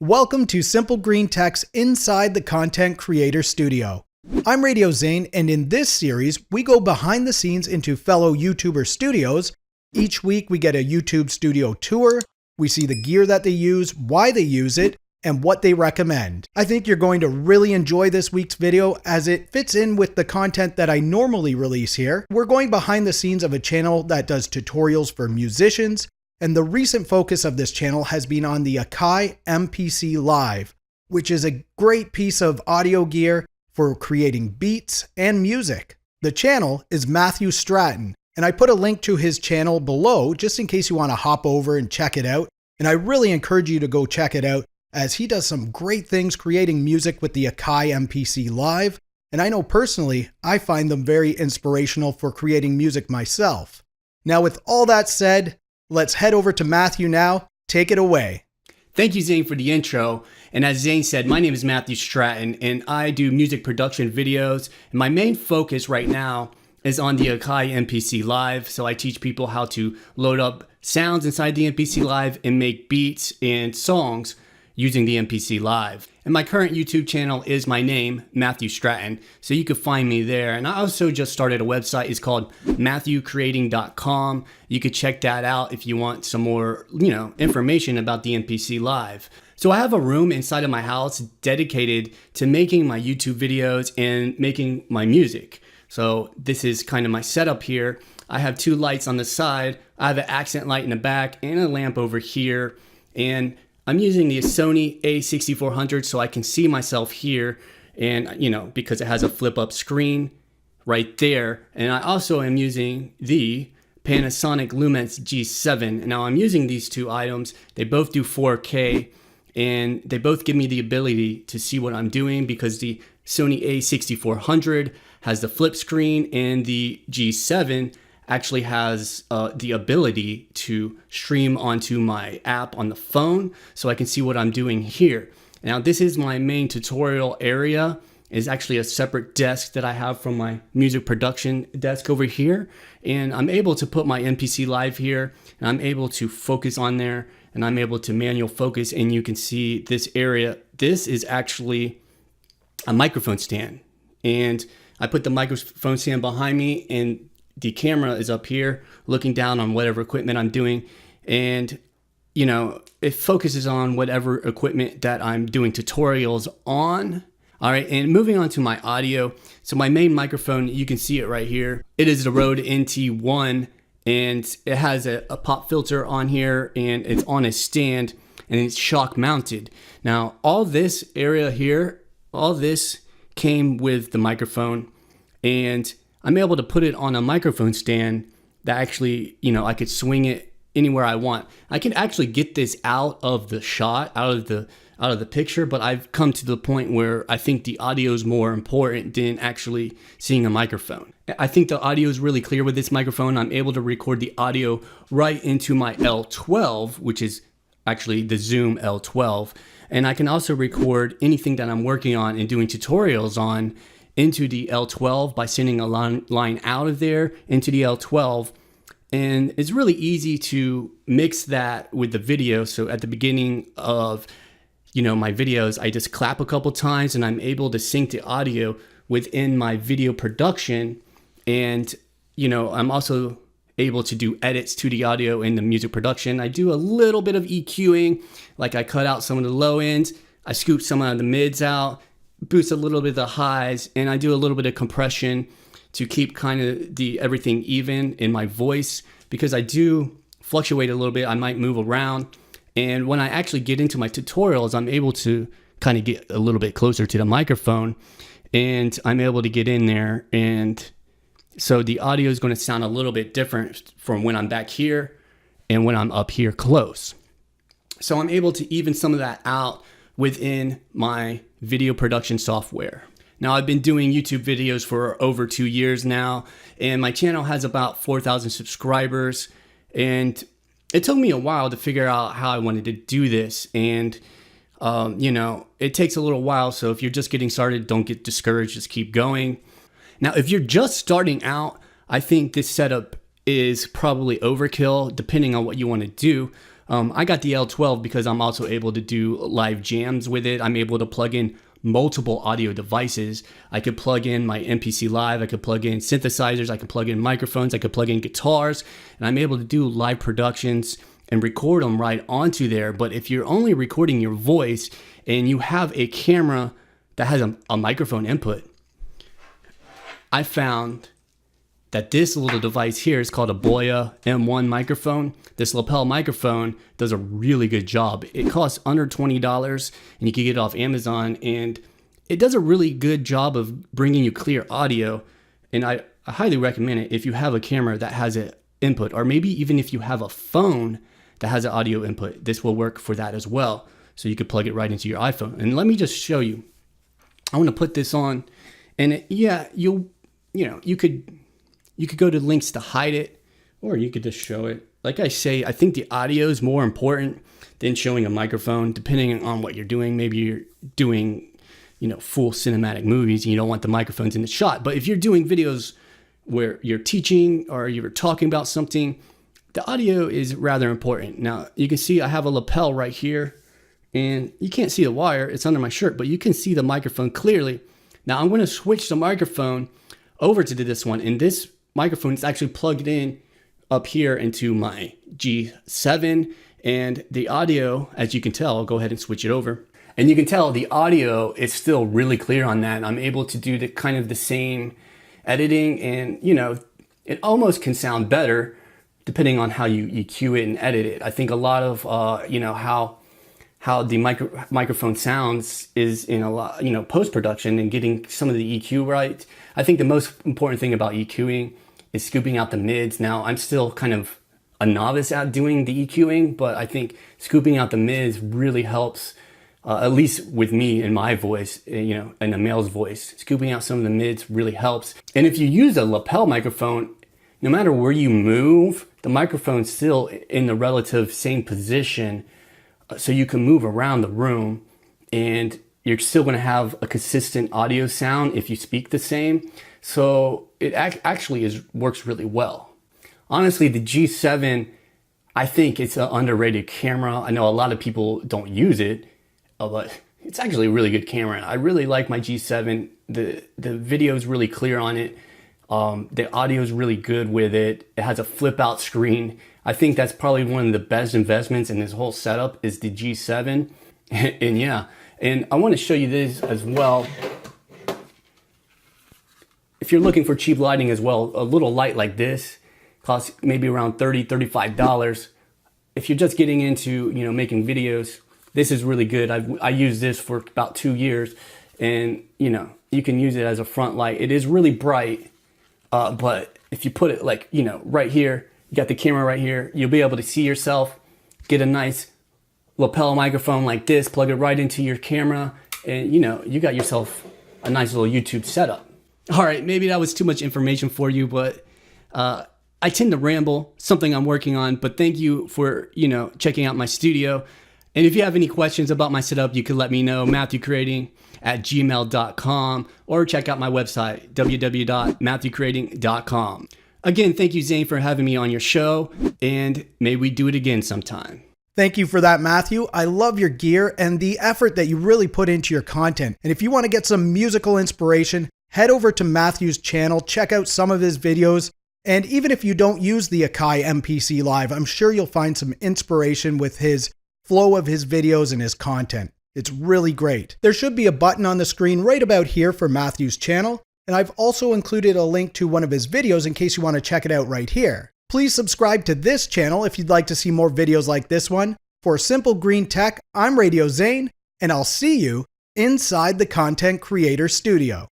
Welcome to Simple Green Tech's Inside the Content Creator Studio. I'm Radio Zane, and in this series, we go behind the scenes into fellow YouTuber studios. Each week, we get a YouTube studio tour. We see the gear that they use, why they use it, and what they recommend. I think you're going to really enjoy this week's video as it fits in with the content that I normally release here. We're going behind the scenes of a channel that does tutorials for musicians, and the recent focus of this channel has been on the AKAI MPC Live, which is a great piece of audio gear for creating beats and music. The channel is Matthew Stratton, and I put a link to his channel below just in case you want to hop over and check it out. And I really encourage you to go check it out as he does some great things creating music with the AKAI MPC Live. And I know personally, I find them very inspirational for creating music myself. Now with all that said, let's head over to Matthew now. Take it away. Thank you, Zane, for the intro. And as Zane said, my name is Matthew Stratton, and I do music production videos. And my main focus right now is on the AKAI MPC Live. So I teach people how to load up sounds inside the MPC Live and make beats and songs using the MPC Live. And my current YouTube channel is my name, Matthew Stratton. So you can find me there. And I also just started a website. It's called MatthewCreating.com. You could check that out if you want some more, information about the MPC Live. So I have a room inside of my house dedicated to making my YouTube videos and making my music. So this is kind of my setup here. I have two lights on the side. I have an accent light in the back and a lamp over here. And I'm using the SONY A6400 so I can see myself here, and because it has a flip up screen right there. And I also am using the PANASONIC LUMIX G7. Now I'm using these two items. They both do 4K, and they both give me the ability to see what I'm doing because the Sony A6400 has the flip screen and the G7 actually has the ability to stream onto my app on the phone so I can see what I'm doing here. Now this is my main tutorial area. It's actually a separate desk that I have from my music production desk over here. And I'm able to put my MPC Live here, and I'm able to focus on there, and I'm able to manual focus, and you can see this area. This is actually a microphone stand. And I put the microphone stand behind me, and the camera is up here looking down on whatever equipment I'm doing. And, it focuses on whatever equipment that I'm doing tutorials on. All right, and moving on to my audio. So my main microphone, you can see it right here. It is the Rode NT1, and it has a pop filter on here, and it's on a stand, and it's shock mounted. Now, all this area here, all this came with the microphone, and I'm able to put it on a microphone stand that actually, I could swing it anywhere I want. I can actually get this out of the shot, out of the picture, but I've come to the point where I think the audio is more important than actually seeing a microphone. I think the audio is really clear with this microphone. I'm able to record the audio right into my L12, which is actually the Zoom L12. And I can also record anything that I'm working on and doing tutorials on into the L12 by sending a line out of there into the L12. And it's really easy to mix that with the video. So at the beginning of my videos, I just clap a couple times and I'm able to sync the audio within my video production. And I'm also able to do edits to the audio in the music production. I do a little bit of EQing, like I cut out some of the low ends, I scoop some of the mids out, boost a little bit of the highs, and I do a little bit of compression to keep kind of everything even in my voice, because I do fluctuate a little bit. I might move around, and when I actually get into my tutorials, I'm able to kind of get a little bit closer to the microphone, and I'm able to get in there, and so the audio is going to sound a little bit different from when I'm back here and when I'm up here close. So I'm able to even some of that out within my video production software. Now I've been doing YouTube videos for over 2 years now, and my channel has about 4,000 subscribers, and it took me a while to figure out how I wanted to do this. And it takes a little while, so if you're just getting started, don't get discouraged, just keep going. Now if you're just starting out, I think this setup is probably overkill depending on what you want to do. I got the L12 because I'm also able to do live jams with it. I'm able to plug in multiple audio devices. I could plug in my MPC Live, I could plug in synthesizers, I could plug in microphones, I could plug in guitars, and I'm able to do live productions and record them right onto there. But if you're only recording your voice and you have a camera that has a microphone input, I found that this little device here is called a BOYA M1 microphone. This lapel microphone does a really good job. It costs under $20 and you can get it off Amazon, and it does a really good job of bringing you clear audio. And I highly recommend it if you have a camera that has an input, or maybe even if you have a phone that has an audio input, this will work for that as well. So you could plug it right into your iPhone. And let me just show you. I want to put this on, and you could go to links to hide it, or you could just show it. Like I say, I think the audio is more important than showing a microphone, depending on what you're doing. Maybe you're doing, full cinematic movies and you don't want the microphones in the shot. But if you're doing videos where you're teaching or you're talking about something, the audio is rather important. Now, you can see I have a lapel right here, and you can't see the wire. It's under my shirt, but you can see the microphone clearly. Now, I'm going to switch the microphone over to this one, and this microphone is actually plugged in up here into my G7, and the audio, as you can tell, I'll go ahead and switch it over, and you can tell the audio is still really clear on that. I'm able to do the same editing, and it almost can sound better depending on how you EQ it and edit it. I think a lot of how the microphone sounds is in a lot, post-production and getting some of the EQ right. I think the most important thing about EQing is scooping out the mids. Now, I'm still kind of a novice at doing the EQing, but I think scooping out the mids really helps, at least with me and my voice, in a male's voice. Scooping out some of the mids really helps. And if you use a lapel microphone, no matter where you move, the microphone's still in the relative same position, so you can move around the room and you're still going to have a consistent audio sound if you speak the same. So it actually works really well. Honestly, the G7, I think it's an underrated camera. I know a lot of people don't use it, but it's actually a really good camera. I really like my G7. The video is really clear on it. The audio is really good with it. It has a flip out screen. I think that's probably one of the best investments in this whole setup is the G7. And I want to show you this as well. If you're looking for cheap lighting as well, a little light like this costs maybe around $30, $35. If you're just getting into, making videos, this is really good. I used this for about 2 years, and, you can use it as a front light. It is really bright, but if you put it right here, you got the camera right here, you'll be able to see yourself, get a nice lapel microphone like this, plug it right into your camera, and you got yourself a nice little YouTube setup. All right, maybe that was too much information for you, but I tend to ramble, something I'm working on, but thank you for, checking out my studio. And if you have any questions about my setup, you can let me know, matthewcreating@gmail.com, or check out my website, www.matthewcreating.com. Again, thank you, Zane, for having me on your show, and may we do it again sometime. Thank you for that, Matthew. I love your gear and the effort that you really put into your content. And if you want to get some musical inspiration, head over to Matthew's channel, check out some of his videos. And even if you don't use the AKAI MPC Live, I'm sure you'll find some inspiration with his flow of his videos and his content. It's really great. There should be a button on the screen right about here for Matthew's channel. And I've also included a link to one of his videos in case you want to check it out right here. Please subscribe to this channel if you'd like to see more videos like this one. For Simple Green Tech, I'm Radio Zane, and I'll see you inside the Content Creator Studio.